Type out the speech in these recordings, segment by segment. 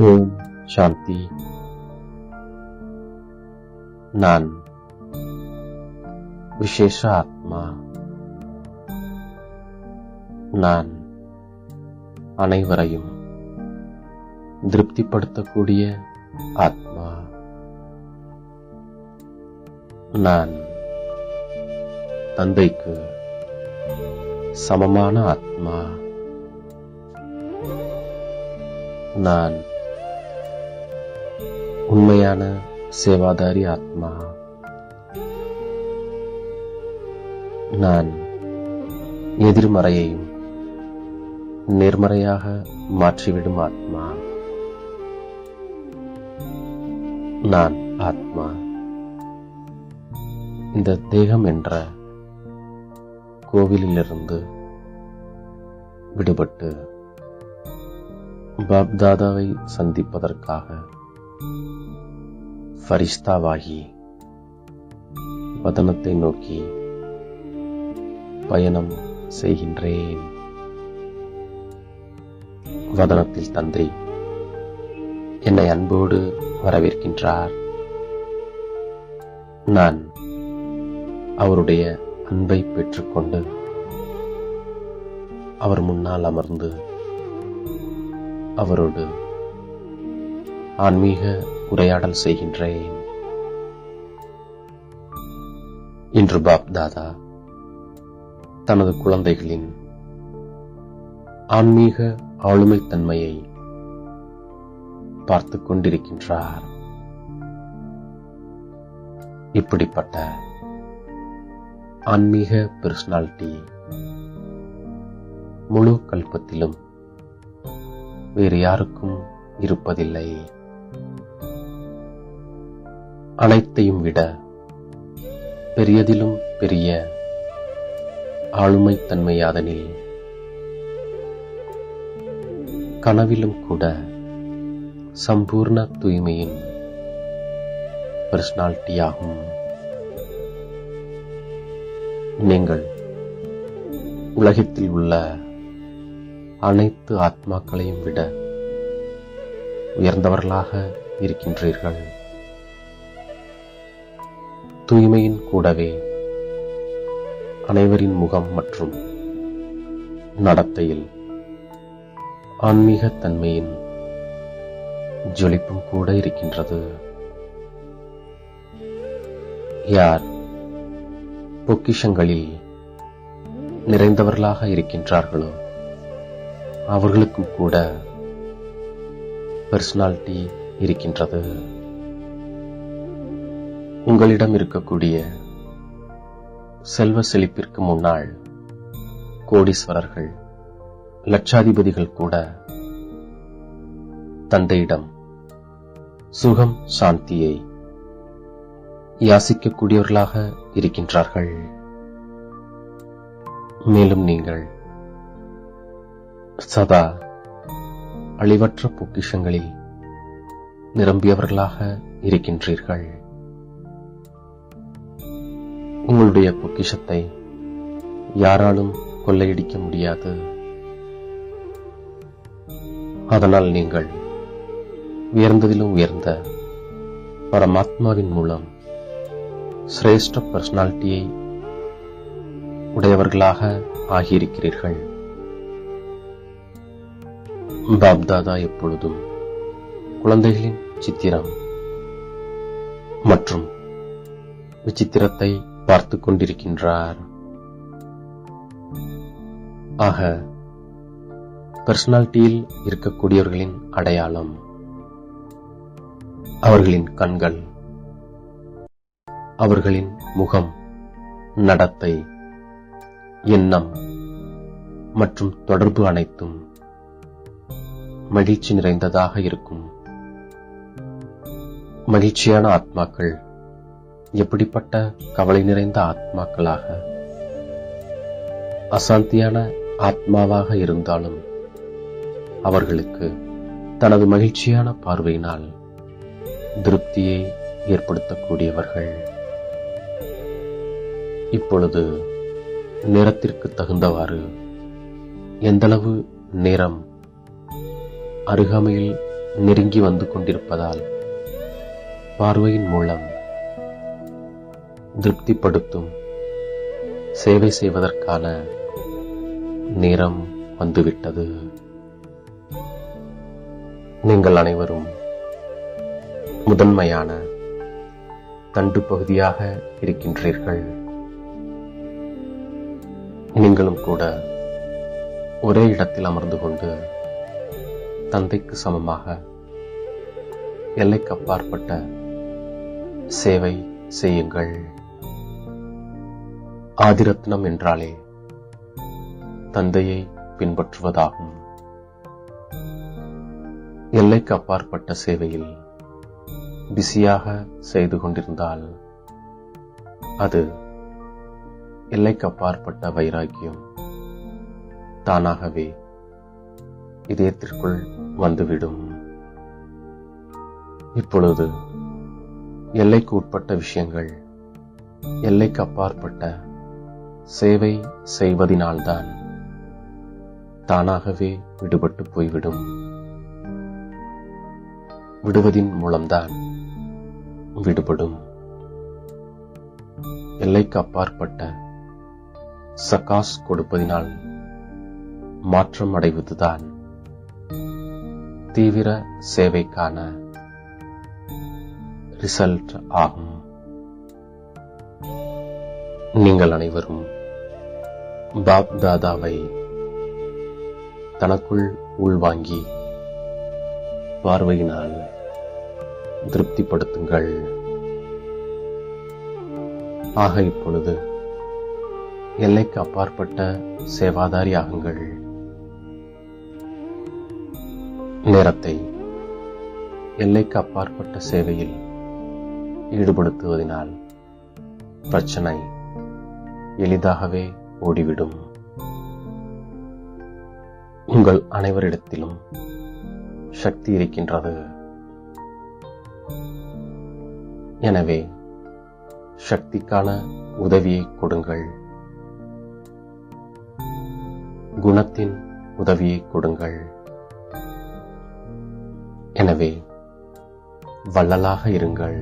ஓம் சாந்தி. நான் விசேஷ ஆத்மா. நான் அனைவரையும் திருப்திப்படுத்தக்கூடிய ஆத்மா. நான் தந்தைக்கு சமமான ஆத்மா. நான் உண்மையான சேவாதாரி ஆத்மா. நான் எதிர்மறையையும் நேர்மறையாக மாற்றிவிடும் ஆத்மா. நான் ஆத்மா. இந்த தேகம் என்ற கோவிலிலிருந்து விடுபட்டு பாப்தாதாவை சந்திப்பதற்காக ஃபரிஷ்தாவாகி வதனத்தை நோக்கி பயணம் செய்கின்றேன். வதனத்தில் தந்தை என்னை அன்போடு வரவேற்கின்றார். நான் அவருடைய அன்பை பெற்றுக்கொண்டு அவர் முன்னால் அமர்ந்து அவரோடு ஆன்மீக உரையாடல் செய்கின்றேன். இன்று பாப்தாதா தனது குழந்தைகளின் ஆன்மீக ஆளுமைத்தன்மையை பார்த்துக் கொண்டிருக்கின்றார். இப்படிப்பட்ட ஆன்மீக பர்சனாலிட்டி முழு கல்பத்திலும் வேறு யாருக்கும் இருப்பதில்லை. அனைத்தையும் விட பெரியதிலும் பெரிய ஆளுமைத்தன்மையாதனில் கனவிலும் கூட சம்பூர்ண தூய்மையின் பர்சனாலிட்டியாகும். நீங்கள் உலகத்தில் உள்ள அனைத்து ஆத்மாக்களையும் விட உயர்ந்தவர்களாக இருக்கின்றீர்கள். தூய்மையின் கூடவே அனைவரின் முகம் மற்றும் நடத்தையில் ஆன்மீகத் தன்மையின் ஜொலிப்பும் கூட இருக்கின்றது. யார் பொக்கிஷங்களில் நிறைந்தவர்களாக இருக்கின்றார்களோ அவர்களுக்கும் கூட பர்சனாலிட்டி இருக்கின்றது. உங்களிடம் இருக்கக்கூடிய செல்வ செழிப்பிற்கு முன்னால் கோடீஸ்வரர்கள், லட்சாதிபதிகள் கூட தந்தையிடம் சுகம் சாந்தியை யாசிக்கக்கூடியவர்களாக இருக்கின்றார்கள். மேலும் நீங்கள் சதா அழிவற்ற பொக்கிஷங்களில் நிரம்பியவர்களாக இருக்கின்றீர்கள். உங்களுடைய பொக்கிஷத்தை யாராலும் கொள்ளையடிக்க முடியாது. அதனால் நீங்கள் உயர்ந்ததிலும் உயர்ந்த பரமாத்மாவின் மூலம் சிரேஷ்ட பர்சனாலிட்டியை உடையவர்களாக ஆகியிருக்கிறீர்கள். பாப்தாதா எப்பொழுதும் குழந்தைகளின் சித்திரம் மற்றும் விசித்திரத்தை பார்த்துக் கொண்டிருக்கின்றார். ஆக பர்சனாலிட்டியில் இருக்கக்கூடியவர்களின் அடையாளம் அவர்களின் கண்கள், அவர்களின் முகம், நடத்தை, எண்ணம் மற்றும் தொடர்பு அனைத்தும் மகிழ்ச்சி நிறைந்ததாக இருக்கும். மகிழ்ச்சியான ஆத்மாக்கள் எப்படிப்பட்ட கவலை நிறைந்த ஆத்மாக்களாக, அசாந்தியான ஆத்மாவாக இருந்தாலும் அவர்களுக்கு தனது மகிழ்ச்சியான பார்வையினால் திருப்தியை ஏற்படுத்தக்கூடியவர்கள். இப்பொழுது நேரத்திற்கு தகுந்தவாறு எந்தளவு நேரம் அருகாமையில் நெருங்கி வந்து கொண்டிருப்பதால் பார்வையின் மூலம் திருப்திப்படுத்தும் சேவை செய்வதற்கான நேரம் வந்துவிட்டது. நீங்கள் அனைவரும் முதன்மையான தண்டு பகுதியாக இருக்கின்றீர்கள். நீங்களும் கூட ஒரே இடத்தில் அமர்ந்து கொண்டு தந்தைக்கு சமமாக எல்லைக்கு அப்பாற்பட்ட சேவை செய்யுங்கள். ஆதிரத்னம் என்றாலே தந்தையை பின்பற்றுவதாகும். எல்லைக்கு அப்பாற்பட்ட சேவையில் பிஸியாக செய்து கொண்டிருந்தால் அது எல்லைக்கு அப்பாற்பட்ட வைராக்கியம் தானாகவே இதயத்திற்குள் வந்துவிடும். இப்பொழுது எல்லைக்கு உட்பட்ட விஷயங்கள் எல்லைக்கு அப்பாற்பட்ட சேவை செய்வதினால்தான் தானாகவே விடுபட்டு போய்விடும். விடுவதின் மூலம்தான் விடுபடும். எல்லைக்கு அப்பாற்பட்ட சகாஸ் கொடுப்பதினால் மாற்றம் அடைவதுதான் தீவிர சேவைக்கான ரிசல்ட் ஆகும். நீங்கள் அனைவரும் பாப் தாதாவை தனக்குள் உள்வாங்கி பார்வையினால் திருப்திப்படுத்துங்கள். ஆக இப்பொழுது எல்லைக்கு அப்பாற்பட்ட சேவாதாரி ஆகுங்கள். நேரத்தை எல்லைக்கு அப்பாற்பட்ட சேவையில் ஈடுபடுத்துவதனால் பிரச்சனை எளிதாகவே ஓடிவிடும். உங்கள் அனைவரிடத்திலும் சக்தி இருக்கின்றது. எனவே சக்திக்கான உதவியை கொடுங்கள். குணத்தின் உதவியை கொடுங்கள். எனவே வள்ளலாக இருங்கள்.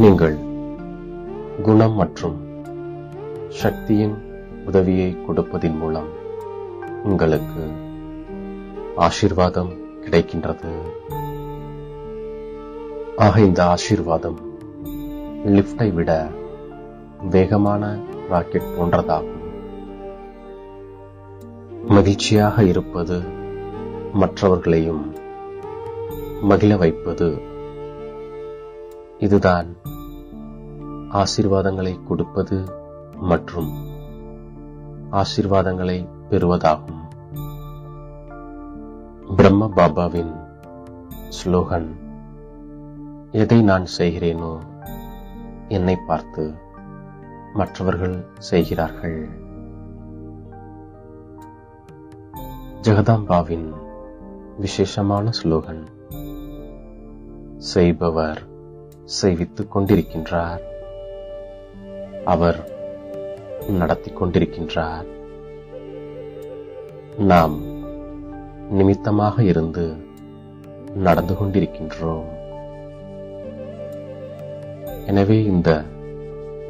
நீங்கள் குணம் மற்றும் சக்தியின் உதவியை கொடுப்பதின் மூலம் உங்களுக்கு ஆசீர்வாதம் கிடைக்கின்றது. ஆக இந்த ஆசீர்வாதம் லிப்டை விட வேகமான ராக்கெட் போன்றதாகும். மகிழ்ச்சியாக இருப்பது, மற்றவர்களையும் மகிழ வைப்பது, இதுதான் ஆசீர்வாதங்களை கொடுப்பது மற்றும் ஆசீர்வாதங்களை பெறுவதாகும். பிரம்ம பாபாவின் ஸ்லோகன், எதை நான் செய்கிறேனோ என்னை பார்த்து மற்றவர்கள் செய்கிறார்கள். ஜெகதாம்பாவின் விசேஷமான ஸ்லோகன், செய்பவர் செய்வித்துக் கொண்டிருக்கின்றார், அவர் நடத்தி கொண்டிருக்கின்றார். நாம் நிமித்தமாக இருந்து நடந்து கொண்டிருக்கின்றோம். எனவே இந்த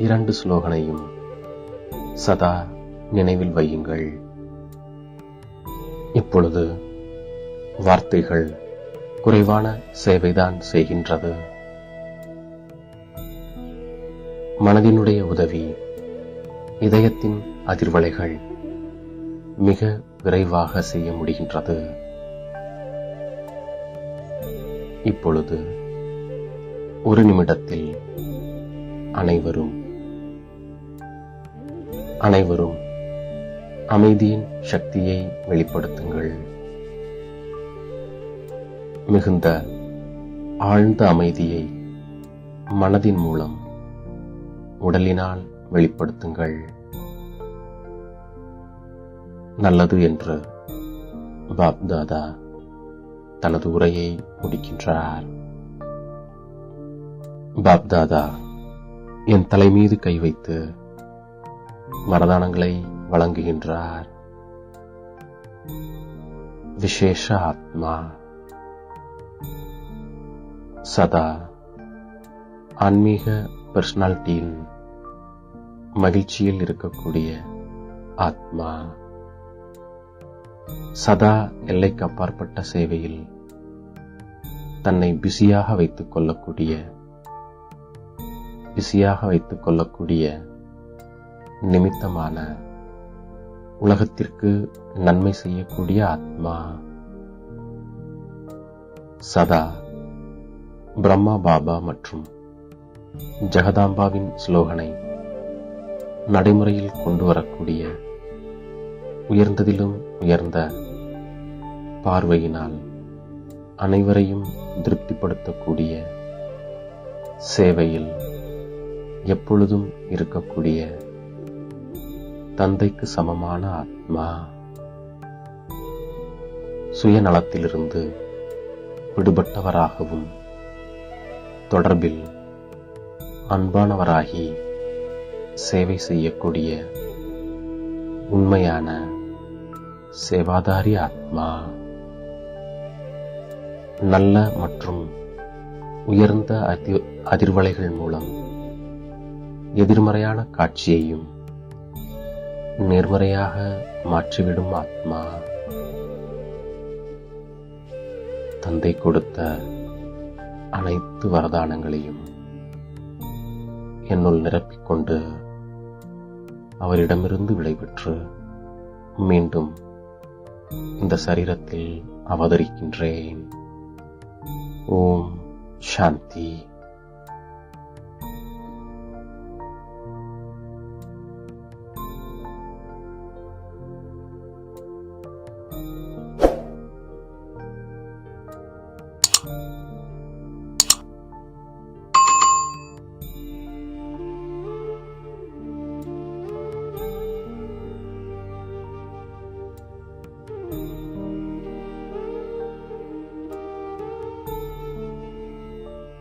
2 ஸ்லோகனையும் சதா நினைவில் வையுங்கள். இப்பொழுது வார்த்தைகள் குறைவான சேவைதான் செய்கின்றது. மனதினுடைய உதவி, இதயத்தின் அதிர்வலைகள் மிக விரைவாக செய்ய முடிகின்றது. இப்பொழுது 1 நிமிடத்தில் அனைவரும் அமைதியின் சக்தியை வெளிப்படுத்துங்கள். மிகுந்த ஆழ்ந்த அமைதியை மனதின் மூலம் உடலினால் வெளிப்படுத்துங்கள். நல்லது என்று பாப் தாதா தனது உரையை முடிக்கின்றார். பாப் தாதா என் தலை மீது கை வைத்து வரதானங்களை வழங்குகின்றார். விசேஷ ஆத்மா, சதா ஆன்மீக பர்சனாலிட்டியின் மகிழ்ச்சியில் இருக்கக்கூடிய ஆத்மா, சதா எல்லைக்கு அப்பாற்பட்ட சேவையில் தன்னை பிஸியாக வைத்துக் கொள்ளக்கூடிய நிமித்தமான உலகத்திற்கு நன்மை செய்யக்கூடிய ஆத்மா, சதா பிரம்மா பாபா மற்றும் ஜெகதாம்பாவின் ஸ்லோகனை நடைமுறையில் கொண்டு வரக்கூடிய உயர்ந்ததிலும் உயர்ந்த பார்வையினால் அனைவரையும் திருப்திப்படுத்தக்கூடிய சேவையில் எப்பொழுதும் இருக்கக்கூடிய தந்தைக்கு சமமான ஆத்மா, சுயநலத்திலிருந்து விடுபட்டவராகவும் தொடர்பில் அன்பானவராகி சேவை செய்யக்கூடிய உண்மையான சேவாதாரி ஆத்மா, நல்ல மற்றும் உயர்ந்த அதிர்வலைகள் மூலம் எதிர்மறையான காட்சியையும் நேர்மறையாக மாற்றிவிடும் ஆத்மா, தந்தை கொடுத்த அனைத்து வரதானங்களையும் என்னுள் நிரப்பிக்கொண்டு அவரிடமிருந்து விடைபெற்று மீண்டும் இந்த சரீரத்தில் அவதரிக்கின்றேன். ஓம் சாந்தி.